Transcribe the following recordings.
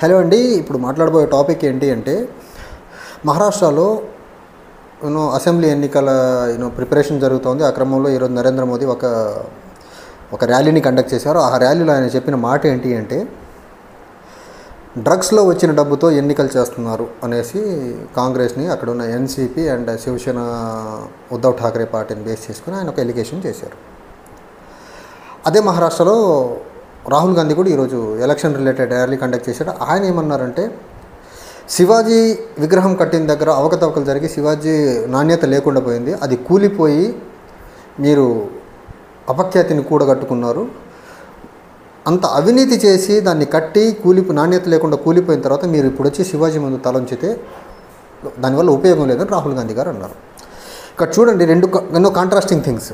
Hello అండి. ఇప్పుడు మాట్లాడబోయే topic ఏంటి అంటే మహారాష్ట్రలో అసెంబ్లీ ఎన్నికల ప్రిపరేషన్ జరుగుతోంది. ఆ క్రమంలో ఈరోజు నరేంద్ర మోదీ ఒక ర్యాలీని కండక్ట్ చేశారు. ఆ ర్యాలీలో ఆయన చెప్పిన మాట ఏంటి అంటే డ్రగ్స్లో వచ్చిన డబ్బుతో ఎన్నికలు చేస్తున్నారు అనేసి కాంగ్రెస్ని, అక్కడ ఉన్న ఎన్సీపీ అండ్ శివసేన ఉద్ధవ్ ఠాక్రే పార్టీని బేస్ చేసుకుని ఆయన ఒక ఎలిగేషన్ చేశారు. అదే మహారాష్ట్రలో రాహుల్ గాంధీ కూడా ఈరోజు ఎలక్షన్ రిలేటెడ్ ర్యాలీ కండక్ట్ చేశాడు. ఆయన ఏమన్నారంటే శివాజీ విగ్రహం కట్టిన దగ్గర అవకతవకలు జరిగి శివాజీ నాణ్యత లేకుండా పోయింది, అది కూలిపోయి మీరు అపఖ్యాతిని కూడగట్టుకున్నారు. అంత అవినీతి చేసి దాన్ని కట్టి నాణ్యత లేకుండా కూలిపోయిన తర్వాత మీరు ఇప్పుడు వచ్చి శివాజీ ముందు తలంచితే దానివల్ల ఉపయోగం లేదని రాహుల్ గాంధీ గారు అన్నారు. ఇక్కడ చూడండి, ఎన్నో కాంట్రాస్టింగ్ థింగ్స్.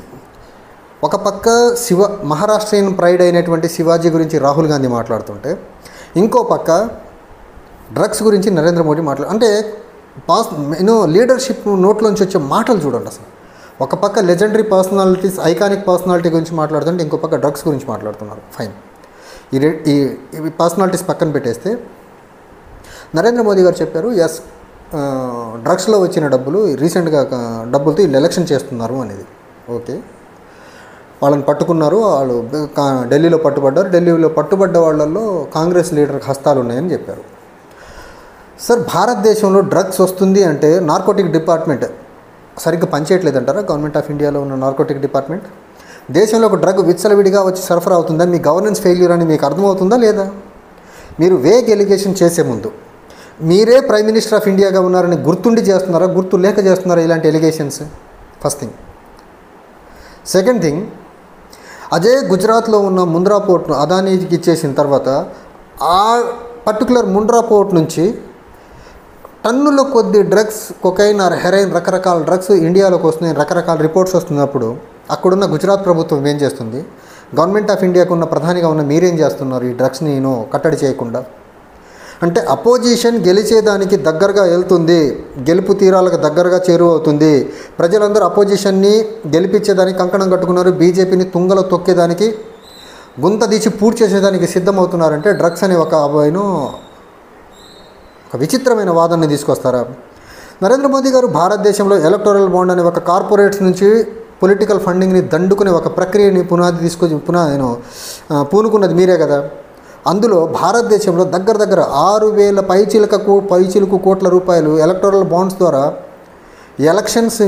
ఒక పక్క మహారాష్ట్రియన్ ప్రైడ్ అయినటువంటి శివాజీ గురించి రాహుల్ గాంధీ మాట్లాడుతుంటే, ఇంకో పక్క డ్రగ్స్ గురించి నరేంద్ర మోడీ అంటే లీడర్షిప్ నోట్లోంచి వచ్చే మాటలు చూడండి. అసలు ఒక పక్క లెజెండరీ పర్సనాలిటీస్, ఐకానిక్ పర్సనాలిటీ గురించి మాట్లాడుతుంటే ఇంకో పక్క డ్రగ్స్ గురించి మాట్లాడుతున్నారు. ఫైన్, ఈ పర్సనాలిటీస్ పక్కన పెట్టేస్తే నరేంద్ర మోదీ గారు చెప్పారు, ఎస్ డ్రగ్స్లో వచ్చిన రీసెంట్గా డబ్బులతో వీళ్ళు ఎలక్షన్ చేస్తున్నారు అనేది. ఓకే, వాళ్ళని పట్టుకున్నారు, వాళ్ళు ఢిల్లీలో పట్టుబడ్డారు. ఢిల్లీలో పట్టుబడ్డ వాళ్ళల్లో కాంగ్రెస్ లీడర్కి హస్తాలు ఉన్నాయని చెప్పారు. సార్, భారతదేశంలో డ్రగ్స్ వస్తుంది అంటే నార్కోటిక్ డిపార్ట్మెంట్ సరిగ్గా పనిచేయట్లేదంటారా? గవర్నమెంట్ ఆఫ్ ఇండియాలో ఉన్న నార్కోటిక్ డిపార్ట్మెంట్ దేశంలో ఒక డ్రగ్ విచ్చలవిడిగా వచ్చి సరఫరా అవుతుందా? మీ గవర్నెన్స్ ఫెయిల్యూర్ అని మీకు అర్థమవుతుందా లేదా? మీరు వేగ్ ఎలిగేషన్ చేసే ముందు మీరే ప్రైమ్ మినిస్టర్ ఆఫ్ ఇండియాగా ఉన్నారని గుర్తుండి చేస్తున్నారా, గుర్తు లేక చేస్తున్నారా ఇలాంటి allegations? First thing. Second thing, అదే గుజరాత్లో ఉన్న ముంద్రా పోర్ట్ను అదానీకి ఇచ్చేసిన తర్వాత ఆ పర్టికులర్ ముంద్రా పోర్ట్ నుంచి టన్నుల కొద్ది డ్రగ్స్, కొకైన్ ఆర్ హెరైన్, రకరకాల డ్రగ్స్ ఇండియాలోకి వస్తున్నాయి, రకరకాల రిపోర్ట్స్ వస్తున్నప్పుడు అక్కడున్న గుజరాత్ ప్రభుత్వం ఏం చేస్తుంది? గవర్నమెంట్ ఆఫ్ ఇండియాకు ఉన్న ప్రధానిగా ఉన్న మీరేం చేస్తున్నారు ఈ డ్రగ్స్ని కట్టడి చేయకుండా? అంటే అపోజిషన్ గెలిచేదానికి దగ్గరగా వెళ్తుంది, గెలుపు తీరాలకు దగ్గరగా చేరువవుతుంది. ప్రజలందరూ అపోజిషన్ని గెలిపించేదానికి కంకణం కట్టుకున్నారు, బీజేపీని తుంగలో తొక్కేదానికి, గుంత తీసి పూర్తి చేసేదానికి సిద్ధమవుతున్నారంటే డ్రగ్స్ అనే ఒక విచిత్రమైన వాదనని తీసుకొస్తారా? నరేంద్ర మోదీ గారు భారతదేశంలో ఎలక్టోరల్ బాండ్ అనే ఒక కార్పొరేట్స్ నుంచి పొలిటికల్ ఫండింగ్ని దండుకునే ఒక ప్రక్రియని పూనుకున్నది మీరే కదా. అందులో భారతదేశంలో దగ్గర 6,000 పైచిలుకు కోట్ల రూపాయలు ఎలక్టోరల్ బాండ్స్ ద్వారా ఎలక్షన్స్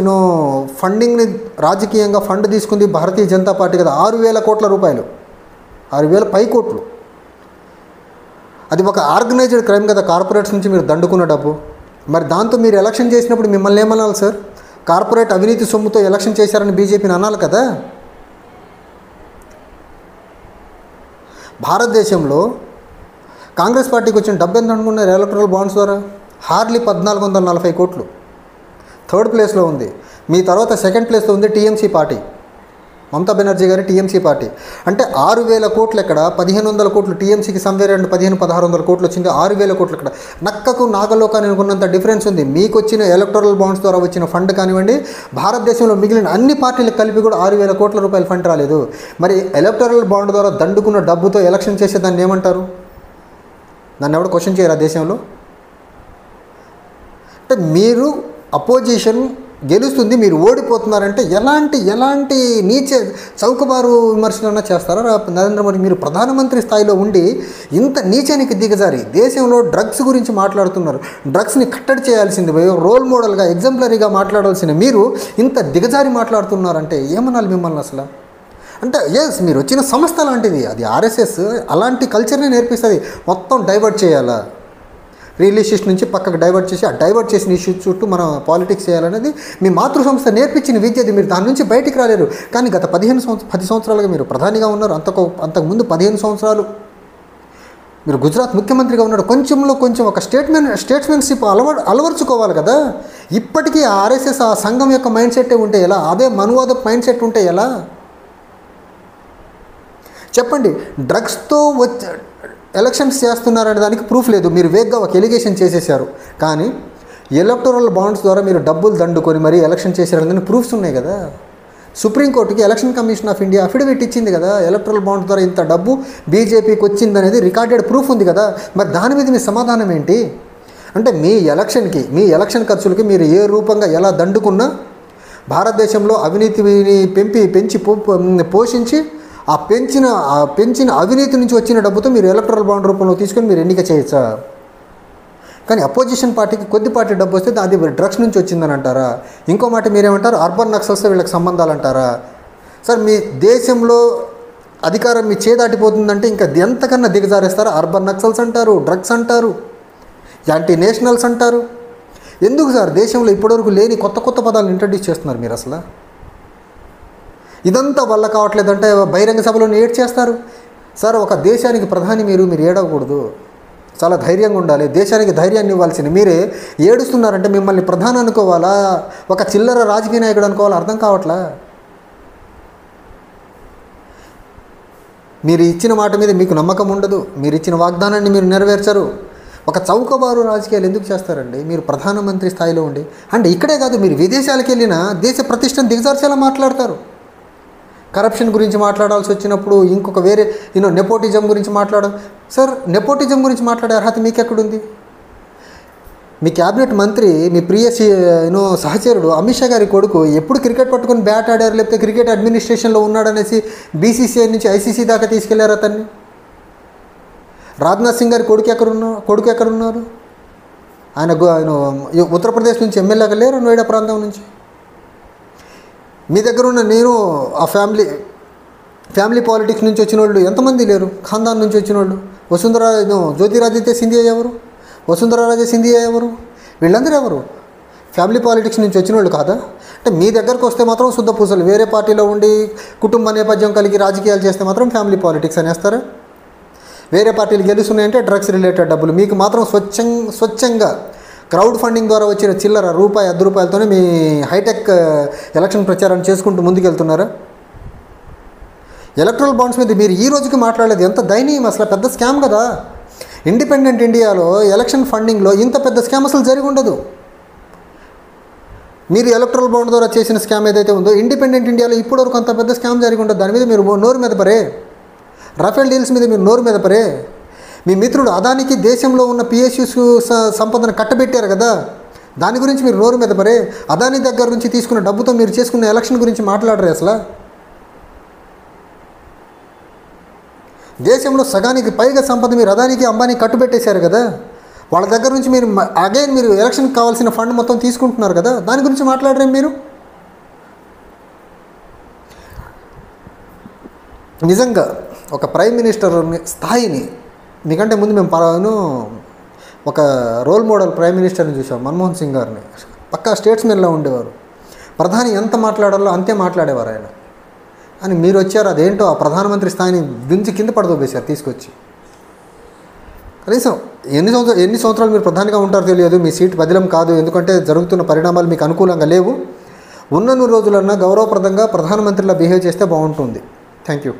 ఫండింగ్ని రాజకీయంగా ఫండ్ తీసుకుంది భారతీయ జనతా పార్టీ కదా. 6,000 కోట్ల రూపాయలు, 6,000 పై కోట్లు. అది ఒక ఆర్గనైజ్డ్ క్రైమ్ కదా, కార్పొరేట్స్ నుంచి మీరు దండుకున్న డబ్బు. మరి దాంతో మీరు ఎలక్షన్ చేసినప్పుడు మిమ్మల్ని ఏమనాలి సార్? కార్పొరేట్ అవినీతి సొమ్ముతో ఎలక్షన్ చేశారని బీజేపీని అనాలి కదా. భారతదేశంలో కాంగ్రెస్ పార్టీకి వచ్చిన డబ్బు ఎంత అనుకున్నారు ఎలక్టరల్ బాండ్స్ ద్వారా? హార్డ్లీ 1,440 కోట్లు. థర్డ్ ప్లేస్లో ఉంది. మీ తర్వాత సెకండ్ ప్లేస్లో ఉంది టీఎంసీ పార్టీ, మమతా బెనర్జీ గారి టీఎంసీ పార్టీ. అంటే 6,000 కోట్లు ఎక్కడ? 1,500 కోట్లు టీఎంసీకి సమ్వేర్ అండ్ 1,500 కోట్లు వచ్చింది. 6,000 కోట్లు ఎక్కడ? నక్కకు నాగలోకాన్ని అనుకున్నంత డిఫరెన్స్ ఉంది. మీకు వచ్చిన ఎలక్టోరల్ బాండ్స్ ద్వారా వచ్చిన ఫండ్ కానివ్వండి, భారతదేశంలో మిగిలిన అన్ని పార్టీలకు కలిపి కూడా 6,000 కోట్ల రూపాయల ఫండ్ రాలేదు. మరి ఎలక్టోరల్ బాండ్ ద్వారా దండుకున్న డబ్బుతో ఎలక్షన్ చేసే దాన్ని ఏమంటారు? దాన్ని ఎవరు క్వశ్చన్ చేయరా దేశంలో? అంటే మీరు అపోజిషన్ గెలుస్తుంది, మీరు ఓడిపోతున్నారంటే ఎలాంటి నీచ చౌకబారు విమర్శలన్నా చేస్తారా నరేంద్ర మోడీ? మీరు ప్రధానమంత్రి స్థాయిలో ఉండి ఇంత నీచానికి దిగజారి దేశంలో డ్రగ్స్ గురించి మాట్లాడుతున్నారు. డ్రగ్స్ని కట్టడి చేయాల్సింది రోల్ మోడల్గా, ఎగ్జాంపులరీగా మాట్లాడాల్సిన మీరు ఇంత దిగజారి మాట్లాడుతున్నారంటే ఏమనాలి మిమ్మల్ని అసలు? అంటే ఎస్, మీరు వచ్చిన సంస్థ లాంటిది, అది ఆర్ఎస్ఎస్ అలాంటి కల్చర్నే నేర్పిస్తుంది. మొత్తం డైవర్ట్ చేయాలా, రియల్ ఇష్యూస్ నుంచి పక్కకు డైవర్ట్ చేసి, ఆ డైవర్ట్ చేసిన ఇష్యూస్ చుట్టూ మనం పాలిటిక్స్ చేయాలనేది మీ మాతృసంస్థ నేర్పించిన విద్యది. మీరు దాని నుంచి బయటికి రాలేరు. కానీ గత 10 సంవత్సరాలుగా మీరు ప్రధానిగా ఉన్నారు. అంతకుముందు 15 సంవత్సరాలు మీరు గుజరాత్ ముఖ్యమంత్రిగా ఉన్నాడు. కొంచెం ఒక స్టేట్స్మెన్షిప్ అలవర్చుకోవాలి కదా. ఇప్పటికీ ఆర్ఎస్ఎస్ ఆ సంఘం యొక్క మైండ్ సెట్టే ఉంటే ఎలా? అదే మనువాద మైండ్ సెట్ ఉంటే ఎలా? చెప్పండి. డ్రగ్స్తో ఎలక్షన్స్ చేస్తున్నారనే దానికి ప్రూఫ్ లేదు. మీరు వేగ్గా ఒక ఎలిగేషన్ చేసేసారు. కానీ ఎలక్టోరల్ బాండ్స్ ద్వారా మీరు డబ్బులు దండుకొని మరీ ఎలక్షన్ చేశారని ప్రూఫ్స్ ఉన్నాయి కదా. సుప్రీంకోర్టుకి election commission of India affidavit ఇచ్చింది కదా, ఎలక్ట్రల్ బాండ్ ద్వారా ఇంత డబ్బు బీజేపీకి వచ్చిందనేది రికార్డెడ్ ప్రూఫ్ ఉంది కదా. మరి దాని మీద మీ సమాధానం ఏంటి? అంటే మీ ఎలక్షన్ ఖర్చులకి మీరు ఏ రూపంగా ఎలా దండుకున్నా భారతదేశంలో అవినీతిని పెంచి పోషించి ఆ పెంచిన అవినీతి నుంచి వచ్చిన డబ్బుతో మీరు ఎలక్ట్రల్ బాండ్ రూపంలో తీసుకొని మీరు ఎన్నిక చేయొచ్చా? కానీ అపోజిషన్ పార్టీకి కొద్దిపాటి డబ్బు వస్తే అది డ్రగ్స్ నుంచి వచ్చిందని అంటారా? ఇంకో మాట మీరేమంటారు, అర్బన్ నక్సల్స్ వీళ్ళకి సంబంధాలు అంటారా? సార్ మీ దేశంలో అధికారం మీ చేదాటిపోతుందంటే ఇంకా ఎంతకన్నా దిగజారేస్తారా? అర్బన్ నక్సల్స్ అంటారు, డ్రగ్స్ అంటారు, యాంటీ నేషనల్స్ అంటారు. ఎందుకు సార్ దేశంలో ఇప్పటివరకు లేని కొత్త పదాలను ఇంట్రడ్యూస్ చేస్తున్నారు మీరు? అసలు ఇదంతా వల్ల కావట్లేదంటే బహిరంగ సభలో ఏడ్ చేస్తారు. సార్ ఒక దేశానికి ప్రధాని మీరు ఏడవకూడదు, చాలా ధైర్యంగా ఉండాలి. దేశానికి ధైర్యాన్ని ఇవ్వాల్సింది మీరే ఏడుస్తున్నారంటే మిమ్మల్ని ప్రధాని అనుకోవాలా, ఒక చిల్లర రాజకీయ నాయకుడు అనుకోవాలా? అర్థం కావట్లా. మీరు ఇచ్చిన మాట మీద మీకు నమ్మకం ఉండదు, మీరు ఇచ్చిన వాగ్దానాన్ని మీరు నెరవేర్చరు. ఒక చౌకబారు రాజకీయాలు ఎందుకు చేస్తారండి? మీరు ప్రధానమంత్రి స్థాయిలో ఉండి, అంటే ఇక్కడే కాదు మీరు విదేశాలకు వెళ్ళినా దేశ ప్రతిష్టను దిగజార్చేలా మాట్లాడతారు. కరప్షన్ గురించి మాట్లాడాల్సి వచ్చినప్పుడు ఇంకొక వేరే నెపోటిజం గురించి సార్ నెపోటిజం గురించి మాట్లాడే అర్హత మీకెక్కడుంది? మీ క్యాబినెట్ మంత్రి మీ ప్రియ సహచరుడు అమిత్ షా గారి కొడుకు ఎప్పుడు క్రికెట్ పట్టుకొని బ్యాట్ ఆడారు, లేకపోతే క్రికెట్ అడ్మినిస్ట్రేషన్లో ఉన్నాడనేసి బీసీసీఐ నుంచి ఐసీసీ దాకా తీసుకెళ్లారు అతన్ని. రాజ్నాథ్ సింగ్ గారి కొడుకు ఎక్కడున్నారు? ఆయన ఉత్తరప్రదేశ్ నుంచి ఎమ్మెల్యేగా లేరు, నోయిడా ప్రాంతం నుంచి. మీ దగ్గర ఉన్న నేను ఆ ఫ్యామిలీ పాలిటిక్స్ నుంచి వచ్చిన వాళ్ళు ఎంతమంది లేరు? ఖాందాన్ నుంచి వచ్చిన వాళ్ళు జ్యోతిరాదిత్య సింధియా ఎవరు? వసుంధరారాజే సింధియా ఎవరు? వీళ్ళందరూ ఎవరు? ఫ్యామిలీ పాలిటిక్స్ నుంచి వచ్చిన వాళ్ళు కాదా? అంటే మీ దగ్గరకు వస్తే మాత్రం శుద్ధ పూసలు, వేరే పార్టీలో ఉండి కుటుంబ నేపథ్యం కలిగి రాజకీయాలు చేస్తే మాత్రం ఫ్యామిలీ పాలిటిక్స్ అనేస్తారా? వేరే పార్టీలు గెలుస్తున్నాయంటే డ్రగ్స్ రిలేటెడ్ డబ్బులు, మీకు మాత్రం స్వచ్ఛంగా క్రౌడ్ ఫండింగ్ ద్వారా వచ్చిన చిల్లర రూపాయి 10 రూపాయలతోనే మీ హైటెక్ ఎలక్షన్ ప్రచారం చేసుకుంటూ ముందుకెళ్తున్నారా? ఎలక్ట్రల్ బాండ్స్ మీద మీరు ఈ రోజుకి మాట్లాడలేదు, ఎంత దయనీయం! అసలు పెద్ద స్కామ్ కదా. ఇండిపెండెంట్ ఇండియాలో ఎలక్షన్ ఫండింగ్లో ఇంత పెద్ద స్కామ్ అసలు జరిగి ఉండదు. మీరు ఎలక్ట్రల్ బాండ్ ద్వారా చేసిన స్కామ్ ఏదైతే ఉందో ఇండిపెండెంట్ ఇండియాలో ఇప్పటివరకు అంత పెద్ద స్కామ్ జరిగి ఉండదు. దాని మీద మీరు నోరు మీద పరే. రఫేల్ డీల్స్ మీద మీరు నోరు మీద పరే. మీ మిత్రుడు అదానికి దేశంలో ఉన్న పిఎస్యూస్ సంపదను కట్టబెట్టారు కదా, దాని గురించి మీరు నోరు మీద పరే. అదాని దగ్గర నుంచి తీసుకున్న డబ్బుతో మీరు చేసుకున్న ఎలక్షన్ గురించి మాట్లాడరు. అసలు దేశంలో సగానికి పైగా సంపద మీరు అదానికి అంబానీకి కట్టుబెట్టేశారు కదా, వాళ్ళ దగ్గర నుంచి మీరు మీరు ఎలక్షన్కి కావాల్సిన ఫండ్ మొత్తం తీసుకుంటున్నారు కదా, దాని గురించి మాట్లాడరేం మీరు? నిజంగా ఒక ప్రైమ్ మినిస్టర్ స్థాయిని, మీకంటే ముందు మేము ఒక రోల్ మోడల్ ప్రైమ్ మినిస్టర్ని చూసాం, మన్మోహన్ సింగ్ గారిని. పక్కా స్టేట్స్మెన్లో ఉండేవారు. ప్రధాని ఎంత మాట్లాడాలో అంతే మాట్లాడేవారు ఆయన. అని మీరు వచ్చారు, అదేంటో ఆ ప్రధానమంత్రి స్థాయిని దించి కింద పడదోబేశారు తీసుకొచ్చి. కనీసం ఎన్ని సంవత్సరాలు మీరు ప్రధానిగా ఉంటారో తెలియదు, మీ సీట్ బదిలం కాదు, ఎందుకంటే జరుగుతున్న పరిణామాలు మీకు అనుకూలంగా లేవు. ఉన్నన్ని రోజులన్నా గౌరవప్రదంగా ప్రధానమంత్రిలా బిహేవ్ చేస్తే బాగుంటుంది. Thank you.